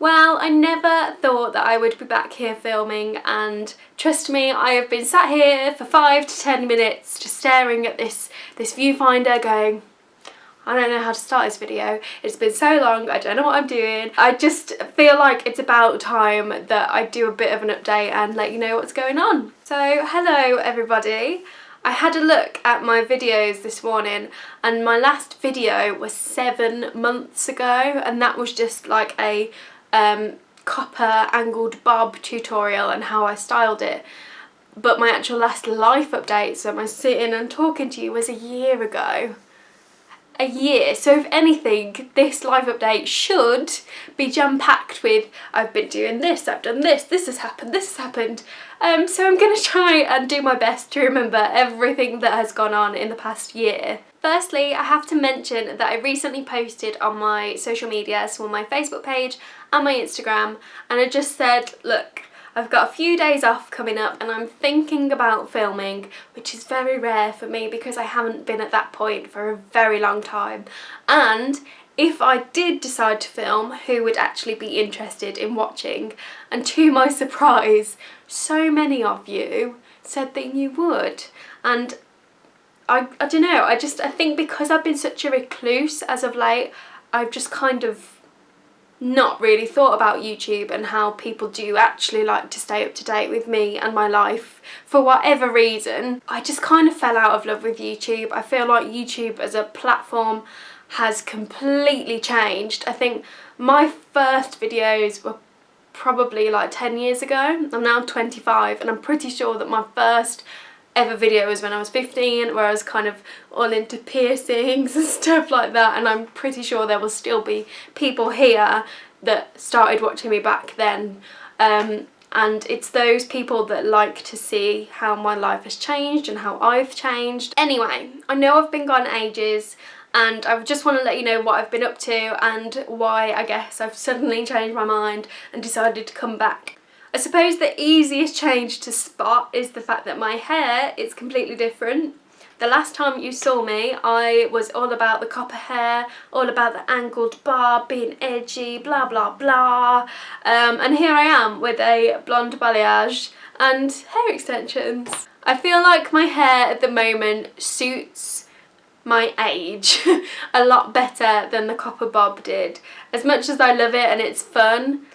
Well, I never thought that I would be back here filming, and trust me, I have been sat here for 5 to 10 minutes just staring at this viewfinder going, I don't know how to start this video. It's been so long, I don't know what I'm doing. I just feel like it's about time that I do a bit of an update and let you know what's going on. So, hello everybody. I had a look at my videos this morning, and my last video was 7 months ago, and that was just like a copper angled bob tutorial and how I styled it. But my actual last life update, so my sitting and talking to you, was a year ago. A year. So if anything, this live update should be jam-packed with I've been doing this, I've done this, this has happened, this has happened. So I'm going to try and do my best to remember everything that has gone on in the past year. Firstly, I have to mention that I recently posted on my social media, so on my Facebook page and my Instagram, and I just said, look, I've got a few days off coming up and I'm thinking about filming, which is very rare for me because I haven't been at that point for a very long time. And if I did decide to film, who would actually be interested in watching? And to my surprise, so many of you said that you would. And I don't know, I think because I've been such a recluse as of late, I've just kind of not really thought about YouTube and how people do actually like to stay up to date with me and my life. For whatever reason, I just kind of fell out of love with YouTube. I feel like YouTube as a platform has completely changed. I think my first videos were probably like 10 years ago. I'm now 25 and I'm pretty sure that my first ever video was when I was 15, where I was kind of all into piercings and stuff like that, and I'm pretty sure there will still be people here that started watching me back then, and it's those people that like to see how my life has changed and how I've changed. Anyway, I know I've been gone ages, and I just want to let you know what I've been up to and why I guess I've suddenly changed my mind and decided to come back. I suppose the easiest change to spot is the fact that my hair is completely different. The last time you saw me, I was all about the copper hair, all about the angled bob, being edgy, blah blah blah. And here I am with a blonde balayage and hair extensions. I feel like my hair at the moment suits my age a lot better than the copper bob did. As much as I love it and it's fun,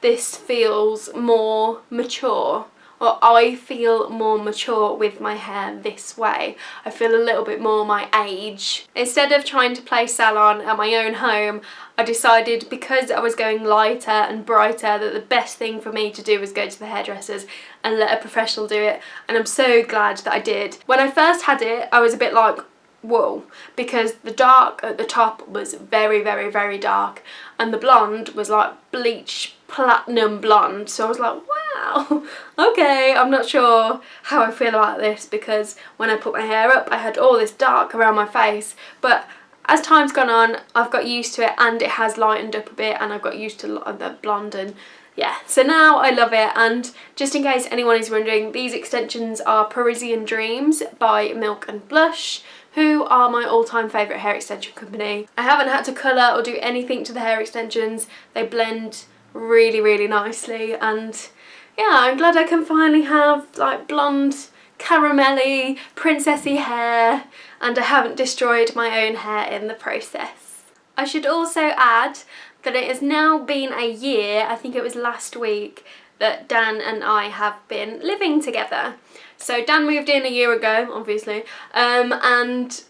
this feels more mature, or I feel more mature with my hair this way. I feel a little bit more my age. Instead of trying to play salon at my own home, I decided, because I was going lighter and brighter, that the best thing for me to do was go to the hairdressers and let a professional do it, and I'm so glad that I did. When I first had it, I was a bit like, whoa, because the dark at the top was very, very, very dark, and the blonde was like bleach platinum blonde, so I was like, wow, okay, I'm not sure how I feel about this, because when I put my hair up I had all this dark around my face, but as time's gone on I've got used to it and it has lightened up a bit, and I've got used to the blonde, and yeah, so now I love it. And just in case anyone is wondering, these extensions are Parisian Dreams by Milk and Blush, who are my all-time favourite hair extension company. I haven't had to colour or do anything to the hair extensions. They blend really, really nicely, and yeah, I'm glad I can finally have like blonde, caramelly, princessy hair, and I haven't destroyed my own hair in the process. I should also add that it has now been a year, I think it was last week, that Dan and I have been living together. So Dan moved in a year ago, obviously, and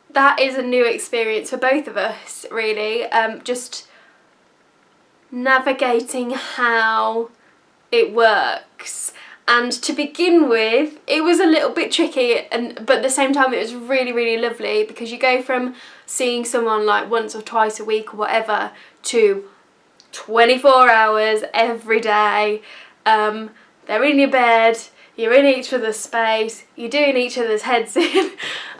that is a new experience for both of us, really. Just navigating how it works. And to begin with, it was a little bit tricky, but at the same time it was really, really lovely, because you go from seeing someone like once or twice a week or whatever to 24 hours every day. They're in your bed, you're in each other's space, you're doing each other's heads in.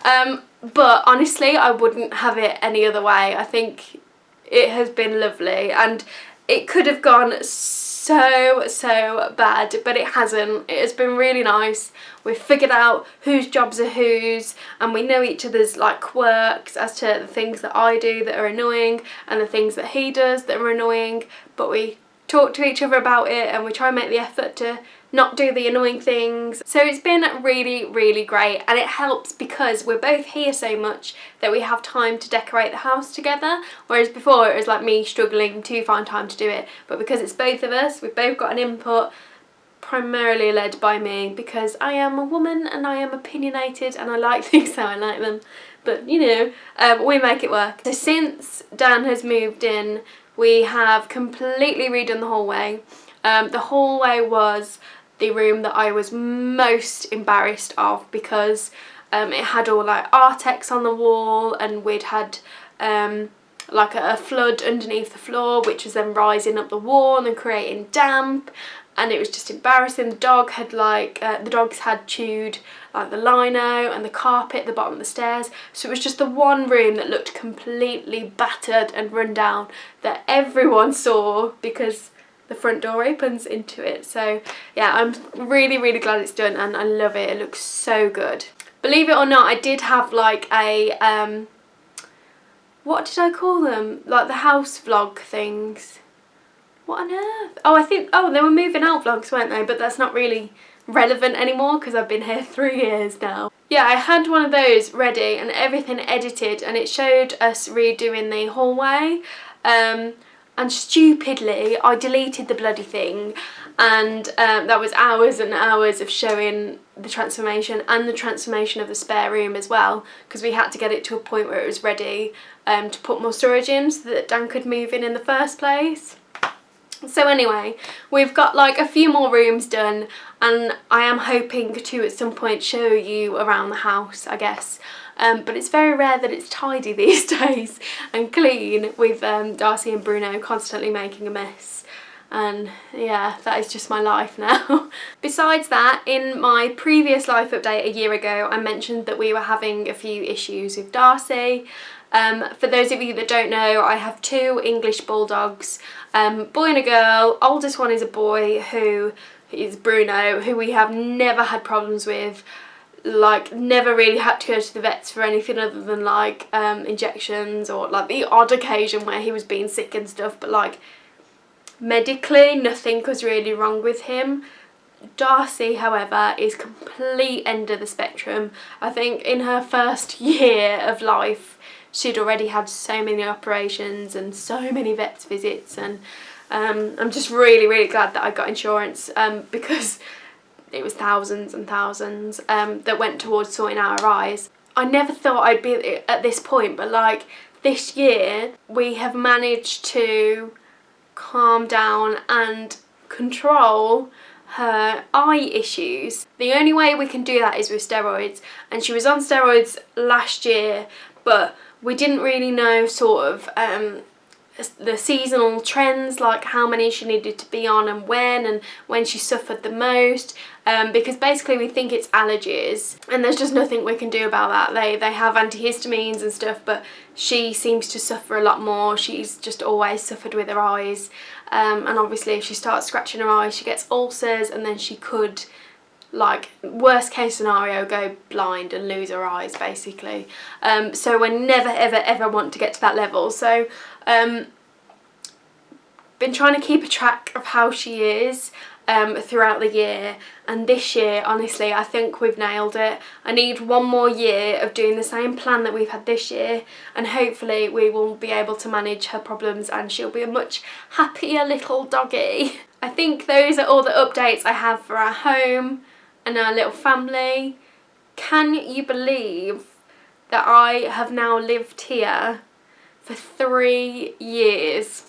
But honestly, I wouldn't have it any other way. I think it has been lovely, and it could have gone so bad, but it hasn't. It has been really nice. We've figured out whose jobs are whose, and we know each other's like quirks as to the things that I do that are annoying and the things that he does that are annoying, but we talk to each other about it and we try and make the effort to not do the annoying things. So it's been really, really great, and it helps because we're both here so much that we have time to decorate the house together, whereas before it was like me struggling to find time to do it. But because it's both of us, we've both got an input, primarily led by me because I am a woman and I am opinionated and I like things how I like them, but you know, we make it work. So since Dan has moved in, we have completely redone the hallway. The hallway was the room that I was most embarrassed of because it had all like Artex on the wall, and we'd had like a flood underneath the floor which was then rising up the wall and creating damp, and it was just embarrassing. The dog had like, the dogs had chewed like the lino and the carpet at the bottom of the stairs, so it was just the one room that looked completely battered and run down that everyone saw because the front door opens into it. So yeah, I'm really, really glad it's done and I love it. It looks so good. Believe it or not, I did have like a, what did I call them? Like the house vlog things. What on earth? Oh, I think, oh, they were moving out vlogs, weren't they? But that's not really relevant anymore because I've been here 3 years now. Yeah, I had one of those ready and everything edited, and it showed us redoing the hallway. And stupidly I deleted the bloody thing, and that was hours and hours of showing the transformation and the transformation of the spare room as well, because we had to get it to a point where it was ready to put more storage in so that Dan could move in the first place. So anyway, we've got like a few more rooms done, and I am hoping to at some point show you around the house, I guess. But it's very rare that it's tidy these days and clean, with Darcy and Bruno constantly making a mess. And yeah, that is just my life now. Besides that, in my previous life update a year ago, I mentioned that we were having a few issues with Darcy. For those of you that don't know, I have 2 English bulldogs, boy and a girl. Oldest one is a boy who is Bruno, who we have never had problems with. Like, never really had to go to the vets for anything other than like injections or like the odd occasion where he was being sick and stuff, but like medically nothing was really wrong with him. Darcy, however, is complete end of the spectrum. I think in her first year of life she'd already had so many operations and so many vets visits, and I'm just really, really glad that I got insurance because it was thousands and thousands that went towards sorting out her eyes. I never thought I'd be at this point, but like this year we have managed to calm down and control her eye issues. The only way we can do that is with steroids, and she was on steroids last year, but we didn't really know sort of the seasonal trends, like how many she needed to be on and when she suffered the most, because basically we think it's allergies and there's just nothing we can do about that. They have antihistamines and stuff, but she seems to suffer a lot more. She's just always suffered with her eyes, and obviously if she starts scratching her eyes she gets ulcers, and then she could, like worst case scenario, go blind and lose her eyes basically. So we never ever want to get to that level. So been trying to keep a track of how she is throughout the year, and this year honestly I think we've nailed it. I need 1 more year of doing the same plan that we've had this year, and hopefully we will be able to manage her problems and she'll be a much happier little doggy. I think those are all the updates I have for our home and our little family. Can you believe that I have now lived here for 3 years?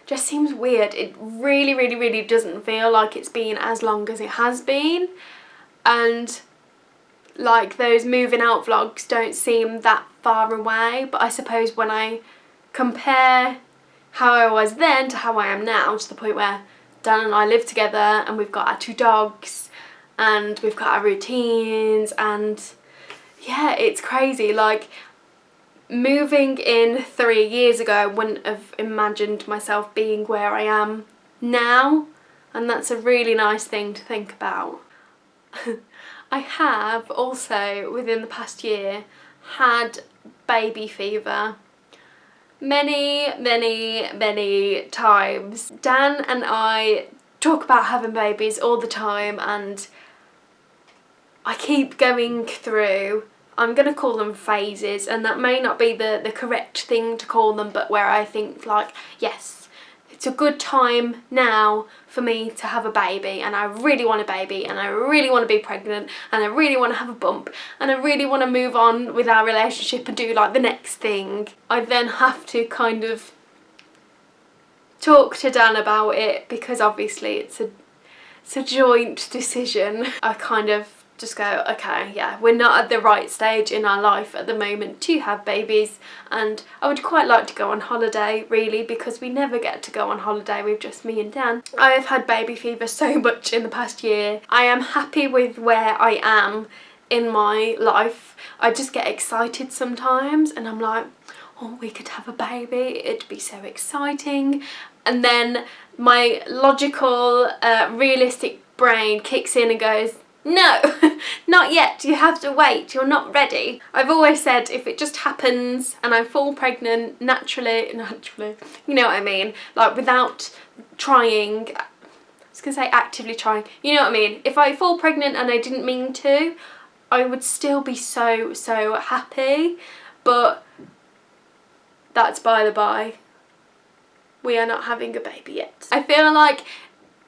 Just seems weird. It really doesn't feel like it's been as long as it has been, and like those moving out vlogs don't seem that far away, but I suppose when I compare how I was then to how I am now, to the point where Dan and I live together and we've got our 2 dogs and we've got our routines, and yeah, it's crazy. Like, moving in 3 years ago, I wouldn't have imagined myself being where I am now, and that's a really nice thing to think about. I have also, within the past year, had baby fever. many times. Dan and I talk about having babies all the time, and I keep going through, I'm going to call them phases, and that may not be the correct thing to call them, but where I think like, yes, it's a good time now for me to have a baby, and I really want a baby, and I really want to be pregnant, and I really want to have a bump, and I really want to move on with our relationship and do like the next thing. I then have to kind of talk to Dan about it, because obviously it's a joint decision. I kind of just go, okay, yeah, we're not at the right stage in our life at the moment to have babies, and I would quite like to go on holiday, really, because we never get to go on holiday with just me and Dan. I have had baby fever so much in the past year. I am happy with where I am in my life. I just get excited sometimes, and I'm like, oh, we could have a baby, it'd be so exciting. And then my logical, realistic brain kicks in and goes, no, not yet, you have to wait, you're not ready. I've always said if it just happens and I fall pregnant naturally, you know what I mean, like without trying, I was going to say actively trying, you know what I mean, if I fall pregnant and I didn't mean to, I would still be so happy, but that's by the by. We are not having a baby yet. I feel like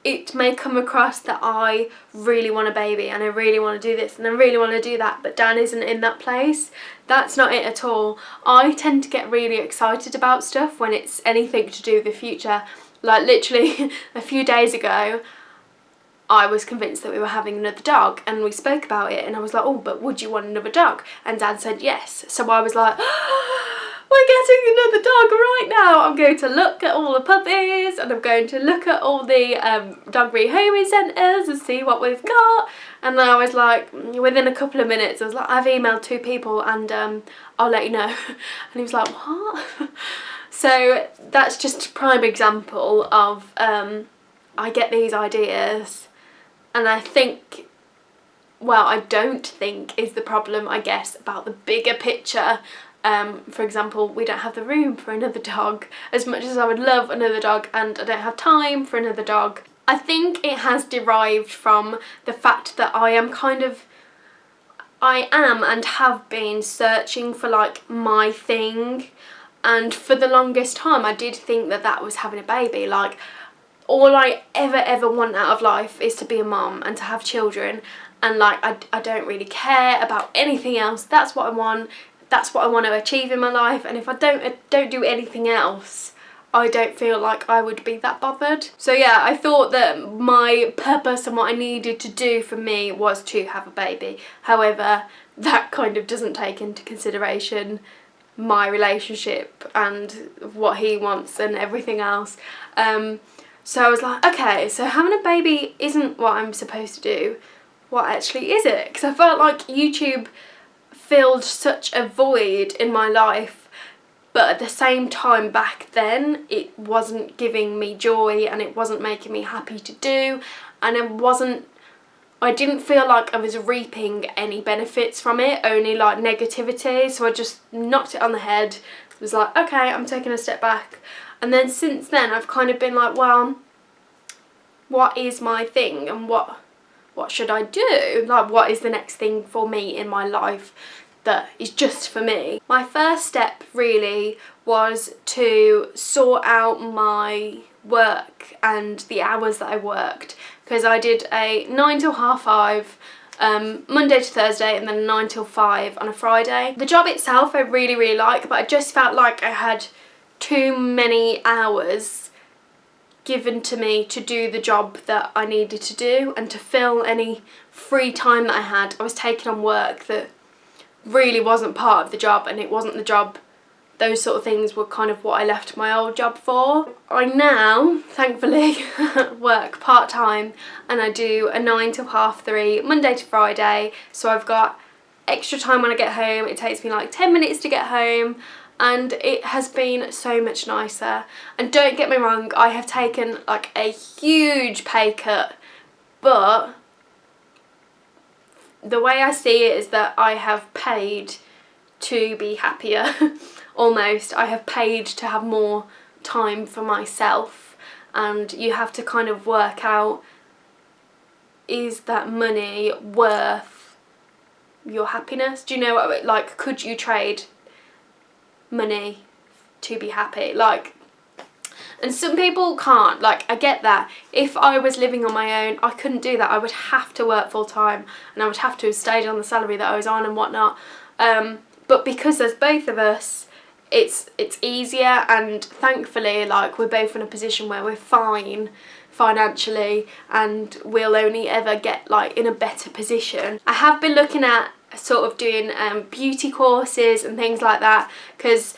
it may come across that I really want a baby, and I really want to do this, and I really want to do that, but Dan isn't in that place. That's not it at all. I tend to get really excited about stuff when it's anything to do with the future. Like literally a few days ago, I was convinced that we were having another dog, and we spoke about it, and I was like, oh, but would you want another dog? And Dan said yes. So I was like, we're getting another dog right now. I'm going to look at all the puppies, and I'm going to look at all the dog rehoming centres and see what we've got. And then I was like, within a couple of minutes, I was like, I've emailed 2 people, and I'll let you know. And he was like, what? So that's just a prime example of I get these ideas, and I think, well, I don't think is the problem, I guess, about the bigger picture. For example, we don't have the room for another dog. As much as I would love another dog, and I don't have time for another dog, I think it has derived from the fact that I am and have been searching for like my thing, and for the longest time I did think that that was having a baby. Like, all I ever want out of life is to be a mum and to have children, and like I don't really care about anything else. That's what I want. That's what I want to achieve in my life, and if I don't do anything else, I don't feel like I would be that bothered. So yeah, I thought that my purpose and what I needed to do for me was to have a baby. However, that kind of doesn't take into consideration my relationship and what he wants and everything else. So I was like, okay, so having a baby isn't what I'm supposed to do. What actually is it? Because I felt like YouTube filled such a void in my life, but at the same time back then it wasn't giving me joy, and it wasn't making me happy to do, and I didn't feel like I was reaping any benefits from it, only like negativity. So I just knocked it on the head. It was like, okay, I'm taking a step back. And then since then I've kind of been like, well, what is my thing, and what should I do? Like, what is the next thing for me in my life that is just for me? My first step really was to sort out my work and the hours that I worked, because I did a 9 till 5:30 Monday to Thursday, and then 9 till 5 on a Friday. The job itself I really like, but I just felt like I had too many hours given to me to do the job that I needed to do, and to fill any free time that I had, I was taking on work that really wasn't part of the job, and it wasn't the job. Those sort of things were kind of what I left my old job for. I now, thankfully, work part-time, and I do a 9 till 3:30 Monday to Friday, so I've got extra time when I get home. It takes me like 10 minutes to get home, and it has been so much nicer. And don't get me wrong, I have taken like a huge pay cut, but the way I see it is that I have paid to be happier. almost. I have paid to have more time for myself, and you have to kind of work out, is that money worth your happiness? Do you know what, like, could you trade money to be happy? Like, and some people can't. Like, I get that. If I was living on my own, I couldn't do that. I would have to work full time, and I would have to have stayed on the salary that I was on and whatnot. But because there's both of us, it's easier, and thankfully, like, we're both in a position where we're fine financially, and we'll only ever get, like, in a better position. I have been looking at sort of doing beauty courses and things like that, because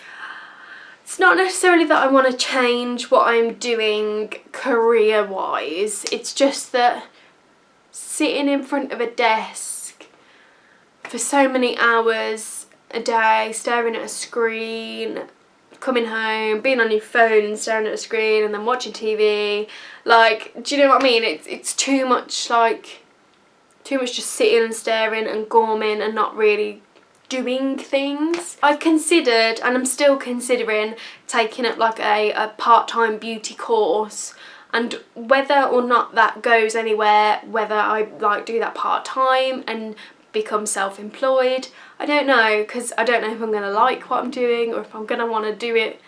it's not necessarily that I want to change what I'm doing career-wise. It's just that sitting in front of a desk for so many hours a day, staring at a screen, coming home, being on your phone, staring at a screen, and then watching TV, like, do you know what I mean? It's too much, like, too much just sitting and staring and gorming and not really doing things. I've considered, and I'm still considering, taking up like a part-time beauty course, and whether or not that goes anywhere, whether I like do that part-time and become self-employed, I don't know, because I don't know if I'm going to like what I'm doing, or if I'm going to want to do it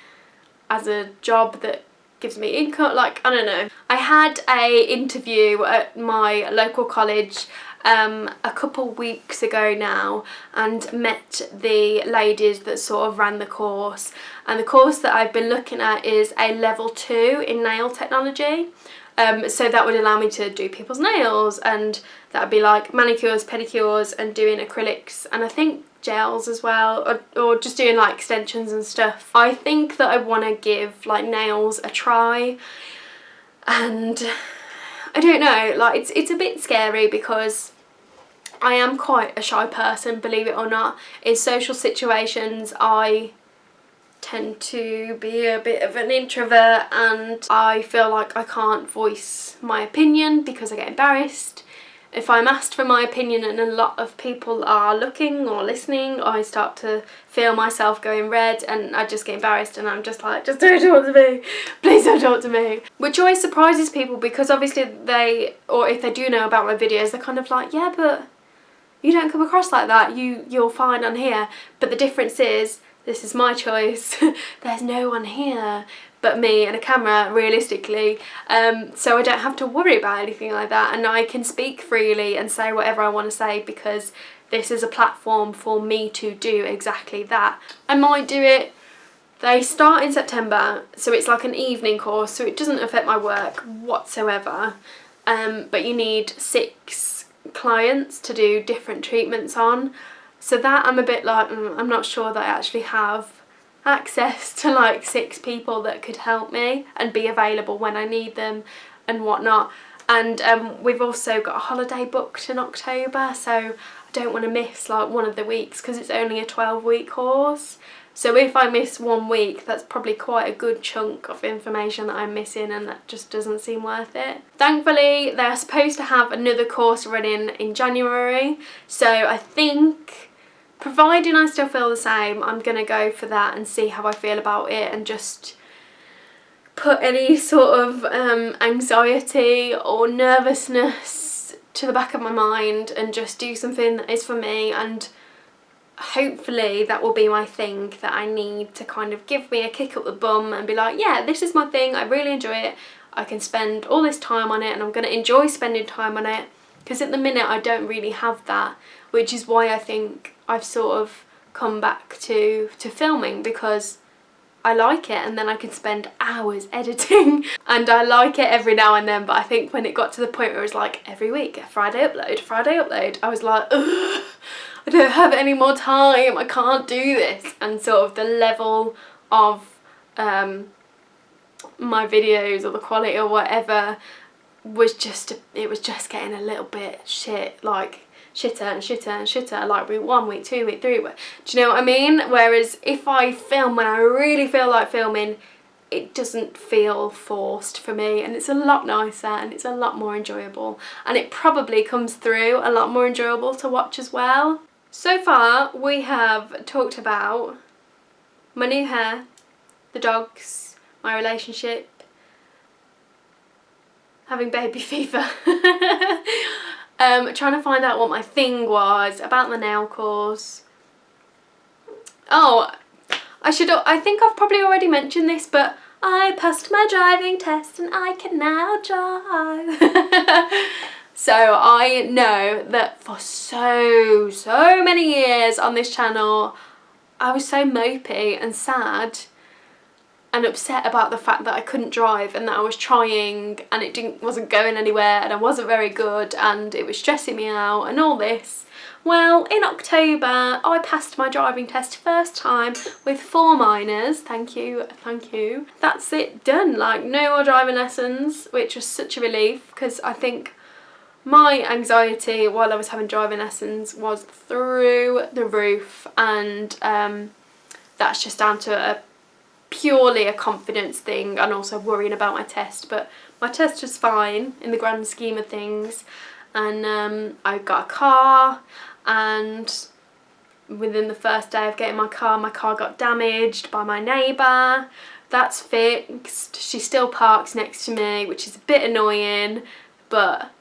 as a job that gives me income. Like, I don't know. I had a interview at my local college a couple weeks ago now, and met the ladies that sort of ran the course, and the course that I've been looking at is a level 2 in nail technology. So that would allow me to do people's nails, and that would be like manicures, pedicures, and doing acrylics, and I think gels as well, or just doing like extensions and stuff. I think that I want to give like nails a try, and I don't know, like, it's a bit scary because I am quite a shy person, believe it or not. In social situations, I tend to be a bit of an introvert, and I feel like I can't voice my opinion because I get embarrassed. If I'm asked for my opinion and a lot of people are looking or listening, I start to feel myself going red, and I just get embarrassed, and I'm just like, just don't talk to me, please don't talk to me. Which always surprises people, because obviously or if they do know about my videos, they're kind of like, yeah, but you don't come across like that, you're fine on here. But the difference is, this is my choice. There's no one here but me and a camera, realistically, so I don't have to worry about anything like that, and I can speak freely and say whatever I want to say, because this is a platform for me to do exactly that. I might do it. They start in September, so it's like an evening course, so it doesn't affect my work whatsoever, but you need 6 clients to do different treatments on, so that I'm a bit like, I'm not sure that I actually have access to like 6 people that could help me and be available when I need them and whatnot. And we've also got a holiday booked in October, so I don't want to miss like one of the weeks, because it's only a 12-week course. So if I miss 1 week, that's probably quite a good chunk of information that I'm missing, and that just doesn't seem worth it. Thankfully, they're supposed to have another course running in January, so I think, providing I still feel the same, I'm going to go for that and see how I feel about it, and just put any sort of anxiety or nervousness to the back of my mind, and just do something that is for me, and hopefully that will be my thing that I need to kind of give me a kick up the bum and be like, yeah, this is my thing, I really enjoy it, I can spend all this time on it, and I'm going to enjoy spending time on it. Because at the minute I don't really have that, which is why I think I've sort of come back to filming, because I like it, and then I can spend hours editing, and I like it every now and then. But I think when it got to the point where it was like every week, Friday upload, I was like, ugh, I don't have any more time, I can't do this. And sort of the level of my videos, or the quality or whatever, was just, it was just getting a little bit shit, like shitter and shitter and shitter, like week 1, week 2, week 3, do you know what I mean? Whereas if I film when I really feel like filming, it doesn't feel forced for me, and it's a lot nicer, and it's a lot more enjoyable, and it probably comes through a lot more enjoyable to watch as well. So far we have talked about my new hair, the dogs, my relationship, having baby fever. Trying to find out what my thing was about the nail course. Oh, I think I've probably already mentioned this, but I passed my driving test and I can now drive. So I know that for so many years on this channel, I was so mopey and sad and upset about the fact that I couldn't drive and that I was trying and it wasn't going anywhere and I wasn't very good and it was stressing me out and all this. Well, in October, I passed my driving test first time with 4 minors. Thank you. That's it, done. Like, no more driving lessons, which was such a relief because I think my anxiety while I was having driving lessons was through the roof, and that's just down to purely a confidence thing and also worrying about my test. But my test was fine in the grand scheme of things, and I got a car, and within the first day of getting my car got damaged by my neighbour. That's fixed. She still parks next to me, which is a bit annoying, but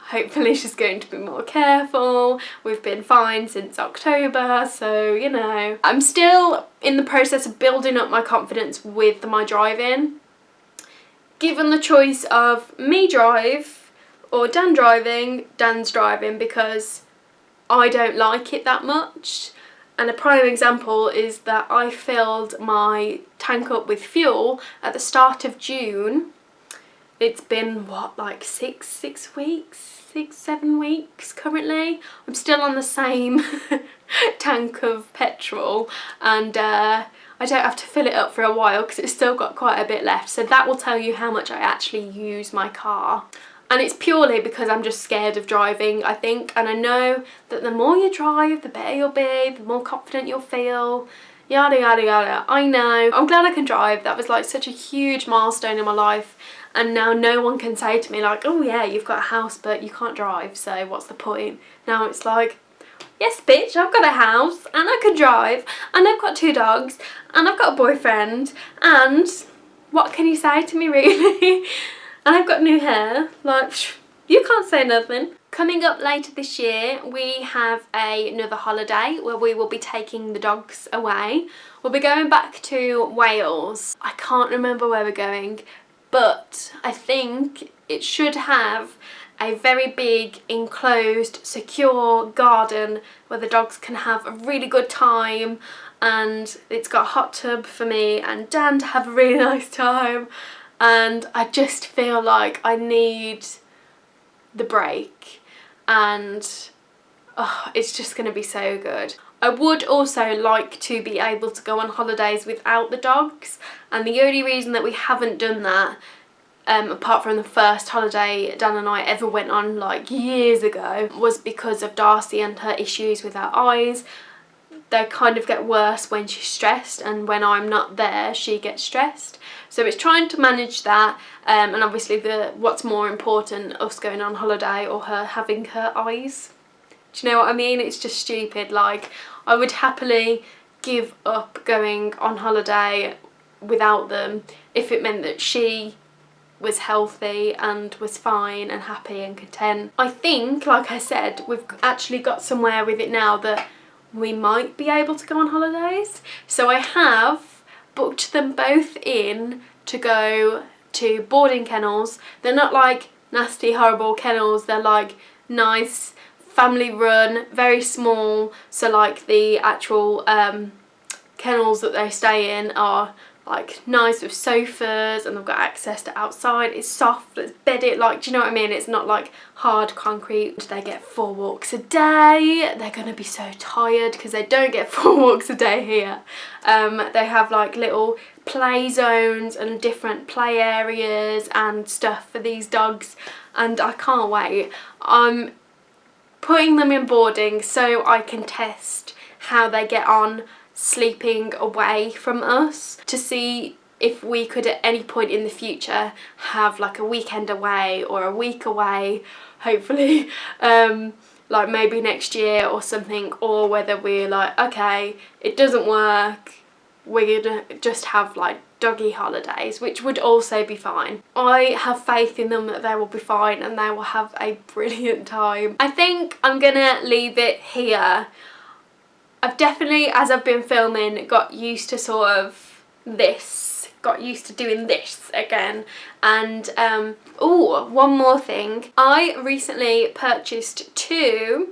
hopefully she's going to be more careful. We've been fine since October, so you know. I'm still in the process of building up my confidence with my driving. Given the choice of me drive or Dan driving, Dan's driving because I don't like it that much. And a prime example is that I filled my tank up with fuel at the start of June. It's been, what, like 7 weeks currently. I'm still on the same tank of petrol, and I don't have to fill it up for a while because it's still got quite a bit left. So that will tell you how much I actually use my car. And it's purely because I'm just scared of driving, I think. And I know that the more you drive, the better you'll be, the more confident you'll feel, yada yada yada. I know. I'm glad I can drive. That was like such a huge milestone in my life. And now no one can say to me like, oh yeah, you've got a house but you can't drive, so what's the point? Now it's like, yes bitch, I've got a house and I can drive and I've got 2 dogs and I've got a boyfriend, and what can you say to me really? And I've got new hair, like, you can't say nothing. Coming up later this year, we have another holiday where we will be taking the dogs away. We'll be going back to Wales. I can't remember where we're going, but I think it should have a very big, enclosed, secure garden where the dogs can have a really good time, and it's got a hot tub for me and Dan to have a really nice time. And I just feel like I need the break, and it's just going to be so good. I would also like to be able to go on holidays without the dogs, and the only reason that we haven't done that, apart from the first holiday Dan and I ever went on like years ago, was because of Darcy and her issues with her eyes. They kind of get worse when she's stressed, and when I'm not there she gets stressed. So it's trying to manage that, and obviously what's more important, us going on holiday or her having her eyes. Do you know what I mean? It's just stupid. Like, I would happily give up going on holiday without them if it meant that she was healthy and was fine and happy and content. I think, like I said, we've actually got somewhere with it now that we might be able to go on holidays. So I have booked them both in to go to boarding kennels. They're not like nasty, horrible kennels. They're like nice, family run, very small. So like the actual kennels that they stay in are like nice with sofas, and they've got access to outside. It's soft, it's bedded, like, do you know what I mean? It's not like hard concrete. They get 4 walks a day. They're gonna be so tired because they don't get 4 walks a day here. They have like little play zones and different play areas and stuff for these dogs, and I can't wait. I'm putting them in boarding so I can test how they get on sleeping away from us, to see if we could at any point in the future have like a weekend away or a week away, hopefully, like maybe next year or something, or whether we're like, okay, it doesn't work, we're gonna just have like doggy holidays, which would also be fine. I have faith in them that they will be fine and they will have a brilliant time. I think I'm gonna leave it here. I've definitely, as I've been filming, got used to sort of this, got used to doing this again. And oh, one more thing, I recently purchased 2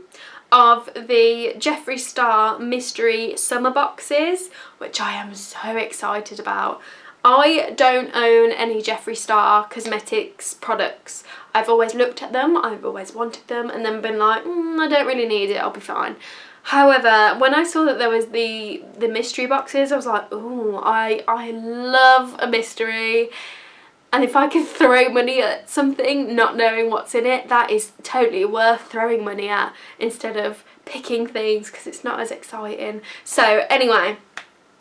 of the Jeffree Star mystery summer boxes, which I am so excited about. I don't own any Jeffree Star cosmetics products. I've always looked at them, I've always wanted them, and then been like, I don't really need it, I'll be fine. However, when I saw that there was the mystery boxes, I was like, ooh, I love a mystery. And if I can throw money at something not knowing what's in it, that is totally worth throwing money at instead of picking things, because it's not as exciting. So anyway,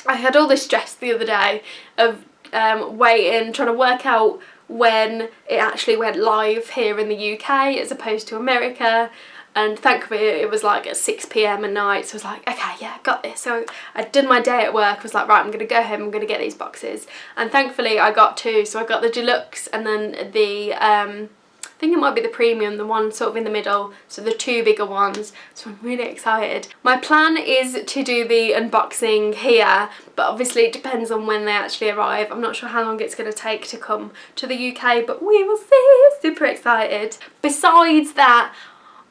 I had all this stress the other day of waiting, trying to work out when it actually went live here in the UK as opposed to America. And thankfully it was like at 6 PM at night, so I was like, okay, yeah, got this. So I'd done my day at work, was like, right, I'm going to go home, I'm going to get these boxes. And thankfully I got 2, so I got the deluxe and then the, I think it might be the premium, the one sort of in the middle, so the 2 bigger ones. So I'm really excited. My plan is to do the unboxing here, but obviously it depends on when they actually arrive. I'm not sure how long it's going to take to come to the UK, but we will see. Super excited. Besides that,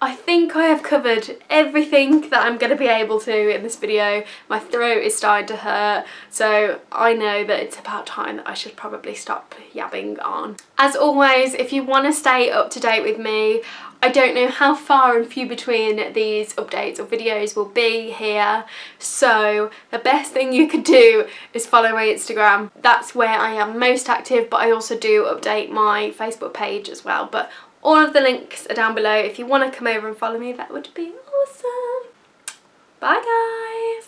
I think I have covered everything that I'm going to be able to in this video. My throat is starting to hurt, so I know that it's about time that I should probably stop yabbing on. As always, if you want to stay up to date with me, I don't know how far and few between these updates or videos will be here, so the best thing you could do is follow my Instagram. That's where I am most active, but I also do update my Facebook page as well. But all of the links are down below. If you want to come over and follow me, that would be awesome. Bye guys!